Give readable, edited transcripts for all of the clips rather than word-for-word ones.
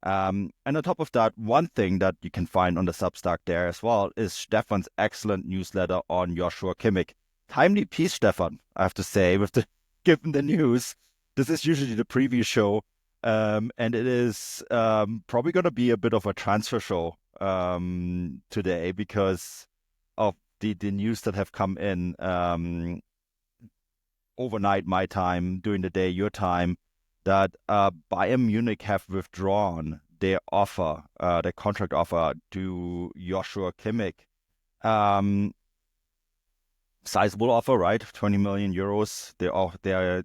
And on top of that, one thing that you can find on the Substack there as well is Stefan's excellent newsletter on Joshua Kimmich. Timely piece, Stefan, I have to say, with the given the news. This is usually the preview show, and it is probably going to be a bit of a transfer show today because of the news that have come in overnight, my time, during the day, your time, that Bayern Munich have withdrawn their offer, their contract offer to Joshua Kimmich. Um, Sizable offer, right? 20 million euros.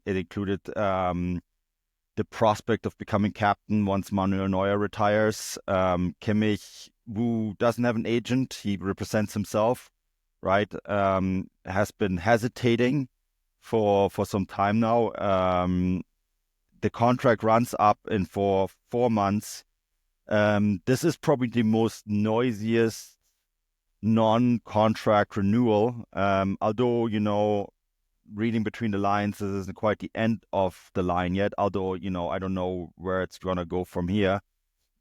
It included the prospect of becoming captain once Manuel Neuer retires. Kimmich, who doesn't have an agent, he represents himself, right? Has been hesitating for some time now. The contract runs up in for 4 months. This is probably the most noisiest non-contract renewal. Although, reading between the lines, this isn't quite the end of the line yet. Although, I don't know where it's going to go from here.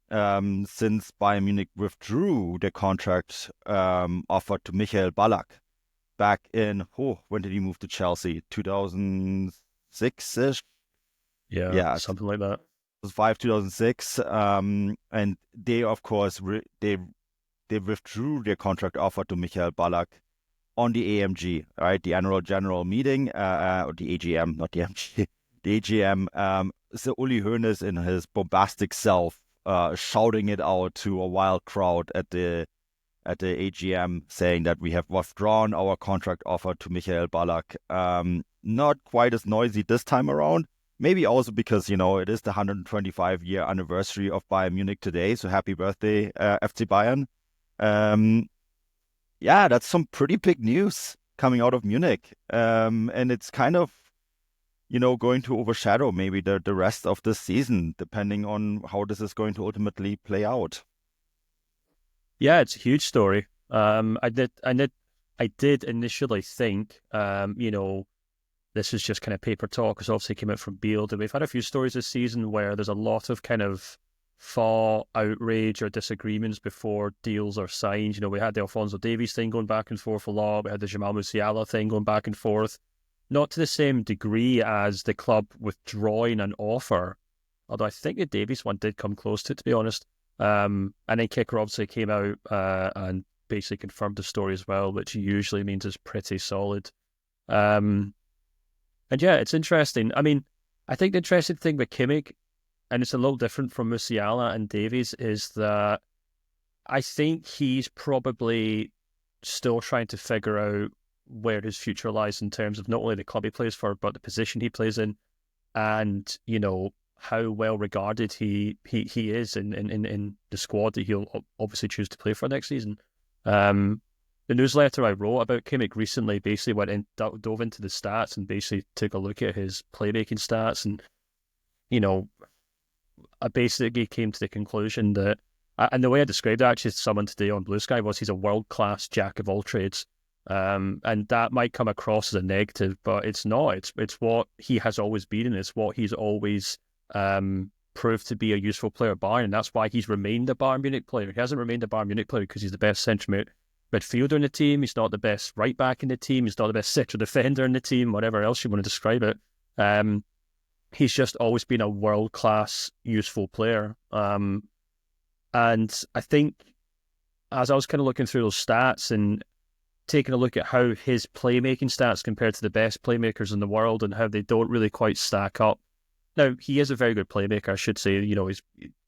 Since Bayern Munich withdrew the contract offer to Michael Ballack back in, when did he move to Chelsea? 2006-ish? Yeah, Yeah, something like that. 2005, 2006. And they, of course, they withdrew their contract offer to Michael Ballack on the AMG, right? The annual general meeting, or the AGM, not the AMG, the AGM. So Uli Hoeneß in his bombastic self, shouting it out to a wild crowd at the AGM, saying that we have withdrawn our contract offer to Michael Ballack. Not quite as noisy this time around. Maybe also because, it is the 125-year anniversary of Bayern Munich today. So happy birthday, FC Bayern. Yeah, that's some pretty big news coming out of Munich. And it's kind of, going to overshadow maybe the rest of the season, depending on how this is going to ultimately play out. Yeah, it's a huge story. I did initially think, this is just kind of paper talk, because obviously it came out from Bielsa. And we've had a few stories this season where there's a lot of kind of thaw, outrage, or disagreements before deals are signed. We had the Alphonso Davies thing going back and forth a lot. We had the Jamal Musiala thing going back and forth. Not to the same degree as the club withdrawing an offer, although I think the Davies one did come close to be honest. And then Kicker obviously came out and basically confirmed the story as well, which usually means it's pretty solid. And yeah, it's interesting. I mean, I think the interesting thing with Kimmich, and it's a little different from Musiala and Davies, is that I think he's probably still trying to figure out where his future lies in terms of not only the club he plays for, but the position he plays in, and how well regarded he is in the squad that he'll obviously choose to play for next season. The newsletter I wrote about Kimmich recently basically went in, dove into the stats and basically took a look at his playmaking stats, and I basically came to the conclusion that, and the way I described it actually to someone today on Blue Sky, was he's a world-class jack of all trades. And that might come across as a negative, but it's not. It's what he has always been, and it's what he's always proved to be a useful player at Bayern, and that's why he's remained a Bayern Munich player. He hasn't remained a Bayern Munich player because he's the best central midfielder in the team. He's not the best right back in the team. He's not the best central defender in the team, whatever else you want to describe it. He's just always been a world-class, useful player. And I think as I was kind of looking through those stats and taking a look at how his playmaking stats compare to the best playmakers in the world and how they don't really quite stack up. Now, he is a very good playmaker, I should say.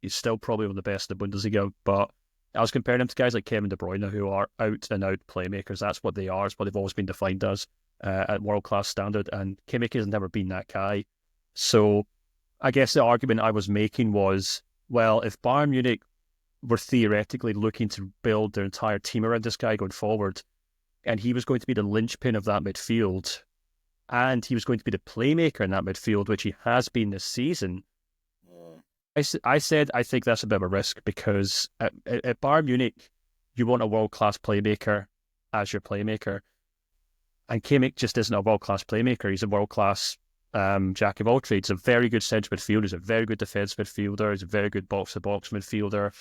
He's still probably one of the best in the Bundesliga, but I was comparing him to guys like Kevin De Bruyne, who are out-and-out playmakers. That's what they are. It's what they've always been defined as at world-class standard, and Kimmich has never been that guy. So I guess the argument I was making was, well, if Bayern Munich were theoretically looking to build their entire team around this guy going forward, and he was going to be the linchpin of that midfield, and he was going to be the playmaker in that midfield, which he has been this season, I said I think that's a bit of a risk, because at Bayern Munich, you want a world-class playmaker as your playmaker. And Kimmich just isn't a world-class playmaker. He's a world-class jack of all trades. A very good centre midfielder. He's a very good defence midfielder. He's a very good box-to-box midfielder.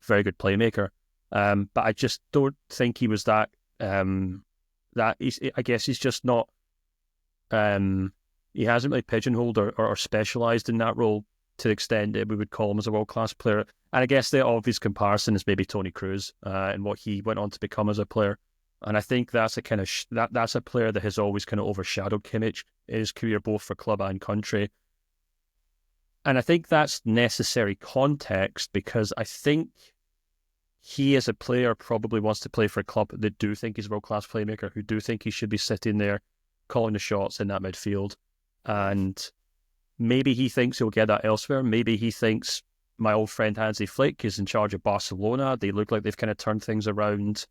Very good playmaker. But I just don't think he was that. I guess he's just not. He hasn't really pigeonholed or specialised in that role to the extent that we would call him as a world-class player. And I guess the obvious comparison is maybe Toni Kroos and what he went on to become as a player. And I think that's a kind of that's a player that has always kind of overshadowed Kimmich in his career, both for club and country. And I think that's necessary context because I think he as a player probably wants to play for a club that do think he's a world-class playmaker, who do think he should be sitting there calling the shots in that midfield. And maybe he thinks he'll get that elsewhere. Maybe he thinks my old friend Hansi Flick is in charge of Barcelona. They look like they've kind of turned things around.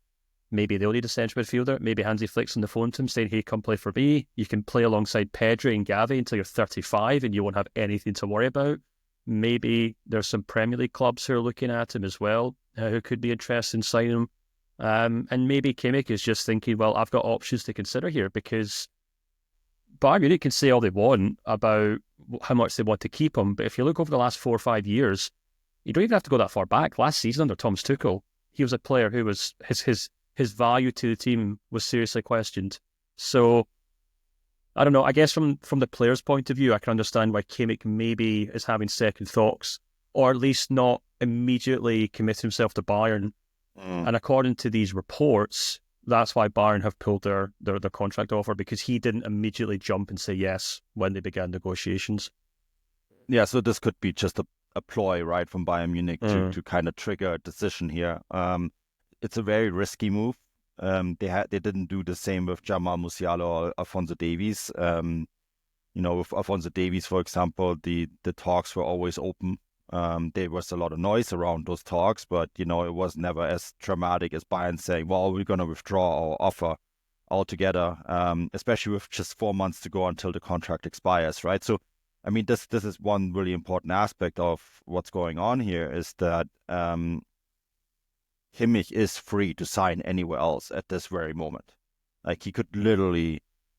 Maybe they'll need a central midfielder. Maybe Hansi Flick's on the phone to him saying, hey, come play for me. You can play alongside Pedri and Gavi until you're 35 and you won't have anything to worry about. Maybe there's some Premier League clubs who are looking at him as well, who could be interested in signing him. And maybe Kimmich is just thinking, well, I've got options to consider here because Bayern Munich can say all they want about how much they want to keep him. But if you look over the last 4 or 5 years, you don't even have to go that far back. Last season under Thomas Tuchel, he was a player who was his value to the team was seriously questioned. So, I don't know. I guess from the player's point of view, I can understand why Kimmich maybe is having second thoughts, or at least not immediately commit himself to Bayern. And according to these reports, that's why Bayern have pulled their contract offer, because he didn't immediately jump and say yes when they began negotiations. Yeah, so this could be just a ploy, right, from Bayern Munich to kind of trigger a decision here. It's a very risky move. They didn't do the same with Jamal Musiala or Alphonso Davies. With Alphonso Davies, for example, the talks were always open. There was a lot of noise around those talks, but it was never as dramatic as Bayern saying, well, we're going to withdraw our offer altogether, especially with just 4 months to go until the contract expires, right? So, I mean, this is one really important aspect of what's going on here, is that Kimmich is free to sign anywhere else at this very moment. Like,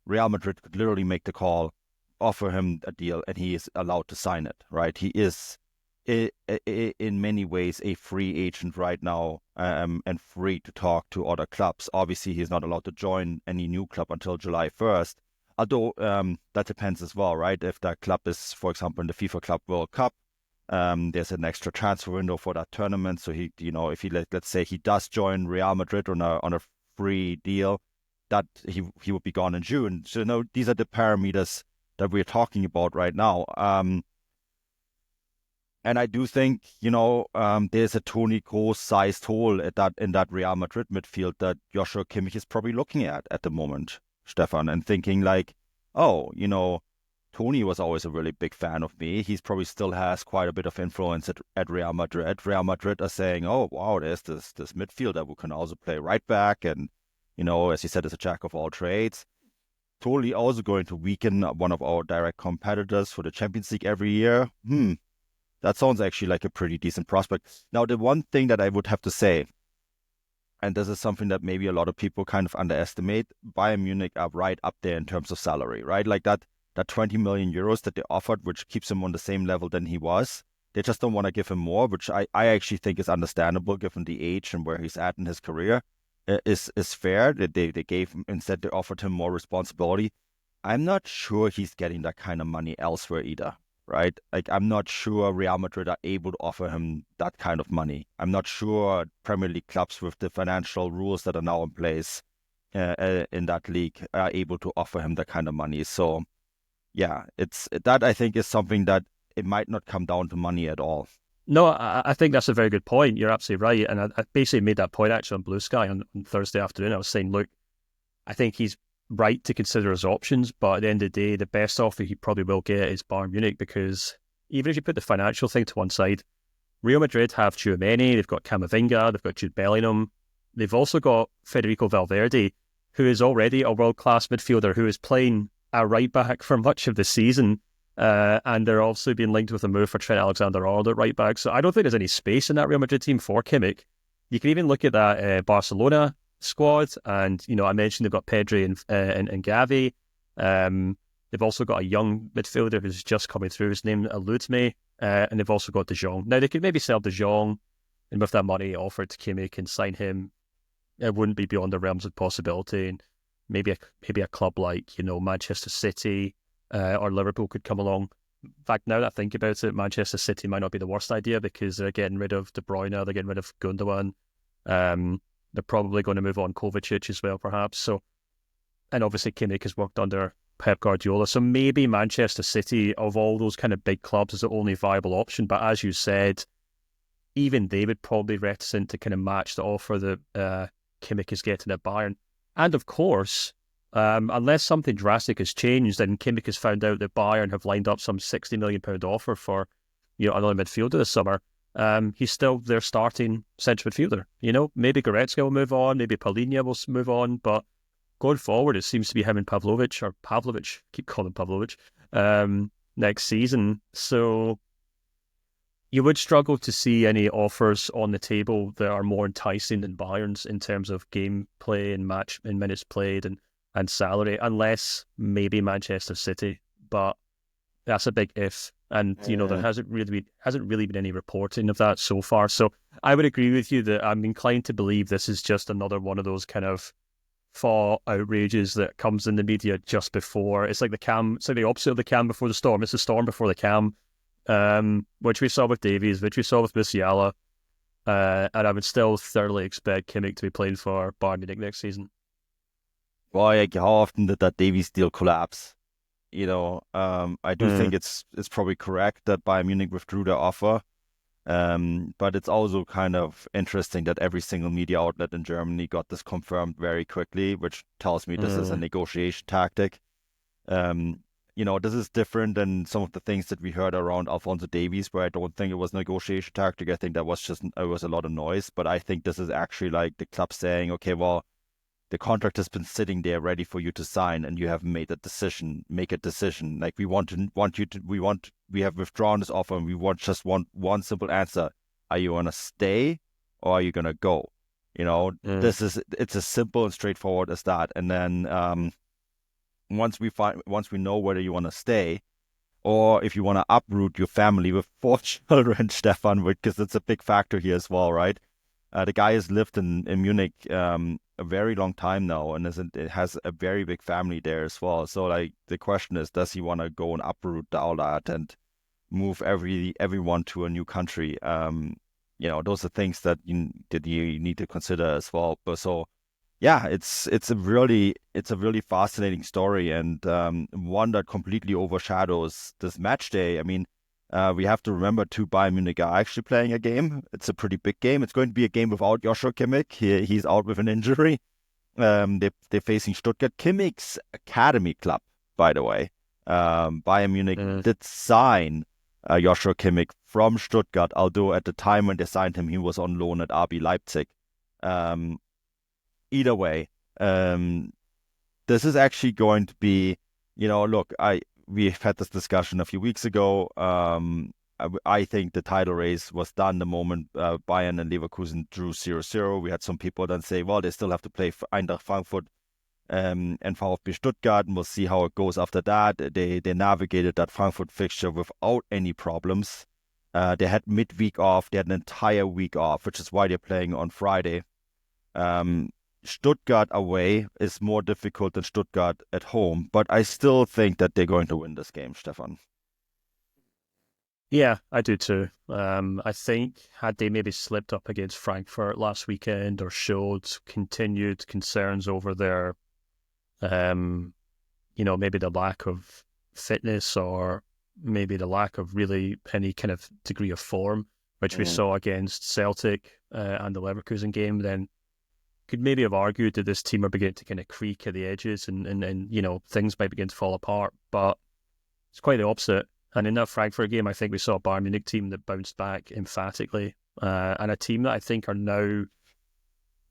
Real Madrid could literally make the call, offer him a deal, and he is allowed to sign it, right? He is in many ways a free agent right now, and free to talk to other clubs. Obviously, he's not allowed to join any new club until July 1st, although that depends as well, right? If that club is, for example, in the FIFA Club World Cup, there's an extra transfer window for that tournament. So if he let's say he does join Real Madrid on a free deal, that he would be gone in June. So these are the parameters that we're talking about right now. And I do think, there's a Toni Kroos-sized hole in that Real Madrid midfield that Joshua Kimmich is probably looking at the moment, Stefan, and thinking like, oh, Toni was always a really big fan of me. He probably still has quite a bit of influence at Real Madrid. Real Madrid are saying, oh, wow, there's this midfielder who can also play right back. And, as you said, is a jack of all trades. Totally also going to weaken one of our direct competitors for the Champions League every year. That sounds actually like a pretty decent prospect. Now, the one thing that I would have to say, and this is something that maybe a lot of people kind of underestimate, Bayern Munich are right up there in terms of salary, right? Like that 20 million euros that they offered, which keeps him on the same level than he was. They just don't want to give him more, which I actually think is understandable given the age and where he's at in his career. Is fair. They gave him, instead they offered him more responsibility. I'm not sure he's getting that kind of money elsewhere either. Right? Like, I'm not sure Real Madrid are able to offer him that kind of money. I'm not sure Premier League clubs with the financial rules that are now in place in that league are able to offer him that kind of money. So, yeah, that I think is something that it might not come down to money at all. No, I think that's a very good point. You're absolutely right. And I basically made that point actually on Blue Sky on Thursday afternoon. I was saying, look, I think he's right to consider his options, but at the end of the day, the best offer he probably will get is Bayern Munich, because even if you put the financial thing to one side, Real Madrid have Tchouaméni, they've got Camavinga, they've got Jude Bellingham, they've also got Federico Valverde, who is already a world-class midfielder who is playing a right-back for much of the season, and they're also being linked with a move for Trent Alexander-Arnold at right-back. So I don't think there's any space in that Real Madrid team for Kimmich. You can even look at that Barcelona squad, and I mentioned they've got Pedri and Gavi. They've They've also got a young midfielder who's just coming through. His name eludes me. And they've also got De Jong. Now, they could maybe sell De Jong, and with that money offered to Kimmich and sign him, it wouldn't be beyond the realms of possibility. And maybe a club like, Manchester City or Liverpool could come along. In fact, now that I think about it, Manchester City might not be the worst idea because they're getting rid of De Bruyne, they're getting rid of Gundogan. They're probably going to move on Kovacic as well, perhaps. So, and obviously Kimmich has worked under Pep Guardiola. So maybe Manchester City, of all those kind of big clubs, is the only viable option. But as you said, even they would probably be reticent to kind of match the offer that Kimmich is getting at Bayern. And of course, unless something drastic has changed and Kimmich has found out that Bayern have lined up some £60 million offer for another midfielder this summer, he's still their starting central midfielder. Maybe Goretzka will move on, maybe Paulinho will move on, but going forward, it seems to be him and Pavlovic, keep calling him Pavlovic, next season. So you would struggle to see any offers on the table that are more enticing than Bayern's in terms of gameplay and minutes played and salary, unless maybe Manchester City. But that's a big if. And, there hasn't really been any reporting of that so far. So I would agree with you that I'm inclined to believe this is just another one of those kind of fall outrages that comes in the media just before. It's like the opposite of the calm before the storm. It's the storm before the calm, which we saw with Davies, which we saw with Musiala. And I would still thoroughly expect Kimmich to be playing for Bayern Munich next season. Boy, how often did that Davies deal collapse? I do think it's probably correct that Bayern Munich withdrew their offer. But it's also kind of interesting that every single media outlet in Germany got this confirmed very quickly, which tells me this is a negotiation tactic. This is different than some of the things that we heard around Alphonso Davies, where I don't think it was a negotiation tactic. I think that was it was a lot of noise. But I think this is actually like the club saying, okay, well, the contract has been sitting there ready for you to sign, and you haven't made a decision. Make a decision. Like we have withdrawn this offer, and we want one simple answer: are you gonna stay or are you gonna go? It's as simple and straightforward as that. And then once we know whether you want to stay, or if you want to uproot your family with 4 children, Stefan, because it's a big factor here as well, right? The guy has lived in Munich a very long time now, and it has a very big family there as well. So like the question is, does he want to go and uproot all that and move everyone to a new country? Those are things that you need to consider as well. But so yeah, it's a really fascinating story, and one that completely overshadows this match day. I mean, we have to remember too, Bayern Munich are actually playing a game. It's a pretty big game. It's going to be a game without Joshua Kimmich. He's out with an injury. They're facing Stuttgart, Kimmich's academy club, by the way. Bayern Munich did sign Joshua Kimmich from Stuttgart, although at the time when they signed him, he was on loan at RB Leipzig. Either way, this is actually going to be, look, we've had this discussion a few weeks ago. I think the title race was done the moment Bayern and Leverkusen drew 0-0. We had some people then say, well, they still have to play Eintracht Frankfurt and VfB Stuttgart, and we'll see how it goes after that. They navigated that Frankfurt fixture without any problems. They had midweek off. They had an entire week off, which is why they're playing on Friday. Stuttgart away is more difficult than Stuttgart at home, but I still think that they're going to win this game, Stefan. Yeah, I do too. I think had they maybe slipped up against Frankfurt last weekend or showed continued concerns over their, maybe the lack of fitness or maybe the lack of really any kind of degree of form, which we saw against Celtic and the Leverkusen game, then could maybe have argued that this team are beginning to kind of creak at the edges and things might begin to fall apart. But it's quite the opposite. And in that Frankfurt game, I think we saw a Bayern Munich team that bounced back emphatically, and a team that I think are now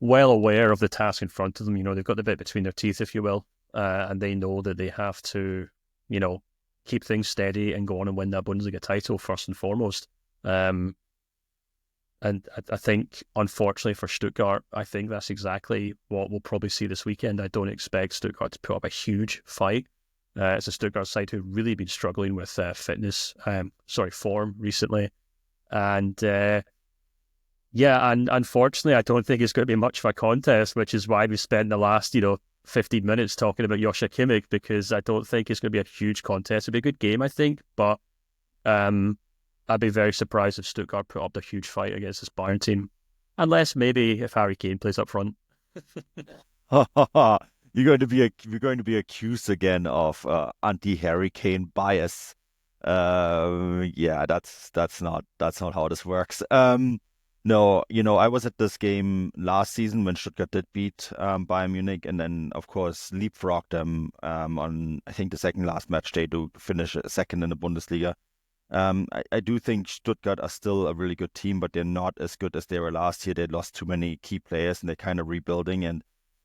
well aware of the task in front of them. They've got the bit between their teeth, if you will, and they know that they have to, keep things steady and go on and win that Bundesliga title first and foremost. And I think, unfortunately for Stuttgart, I think that's exactly what we'll probably see this weekend. I don't expect Stuttgart to put up a huge fight. It's a Stuttgart side who've really been struggling with form recently. And and unfortunately, I don't think it's going to be much of a contest, which is why we spent the last, 15 minutes talking about Joshua Kimmich, because I don't think it's going to be a huge contest. It'll be a good game, I think, but I'd be very surprised if Stuttgart put up a huge fight against this Bayern team, unless maybe if Harry Kane plays up front. You're going to be accused again of anti-Harry Kane bias. Yeah, that's not how this works. No, I was at this game last season when Stuttgart did beat Bayern Munich, and then of course leapfrogged them on, I think, the second last match day to finish second in the Bundesliga. I do think Stuttgart are still a really good team, but they're not as good as they were last year. They lost too many key players, and they're kind of rebuilding. And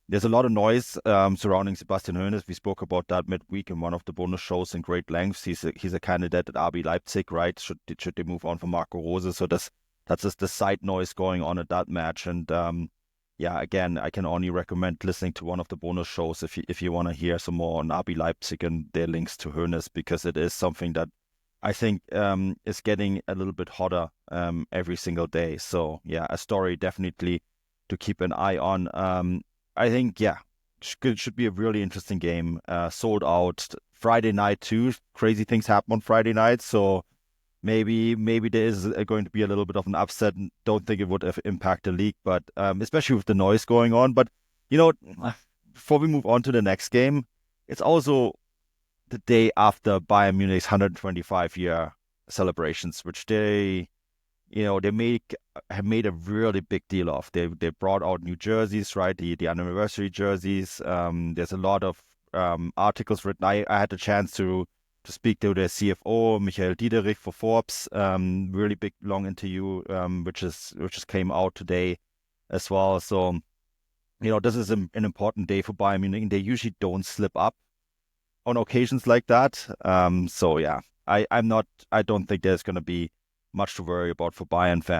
there's a lot of noise surrounding Sebastian Hoeneß. We spoke about that midweek in one of the bonus shows in great lengths. He's a candidate at RB Leipzig, right? Should they move on from Marco Rose? So that's just the side noise going on at that match. And yeah, again, I can only recommend listening to one of the bonus shows if you want to hear some more on RB Leipzig and their links to Hoeneß, because it is something that I think is getting a little bit hotter every single day. So yeah, a story definitely to keep an eye on. I think, yeah, should be a really interesting game. Sold out Friday night too. Crazy things happen on Friday night, so maybe there is going to be a little bit of an upset. Don't think it would have impact the league, but especially with the noise going on. But you know, before we move on to the next game, it's also the day after Bayern Munich's 125-year celebrations, which they have made a really big deal of. They brought out new jerseys, right? The anniversary jerseys. There's a lot of articles written. I had the chance to speak to their CFO, Michael Diederich, for Forbes. Really big long interview, which just came out today as well. So this is an important day for Bayern Munich, and they usually don't slip up on occasions like that. So yeah, I don't think there's going to be much to worry about for Bayern fans.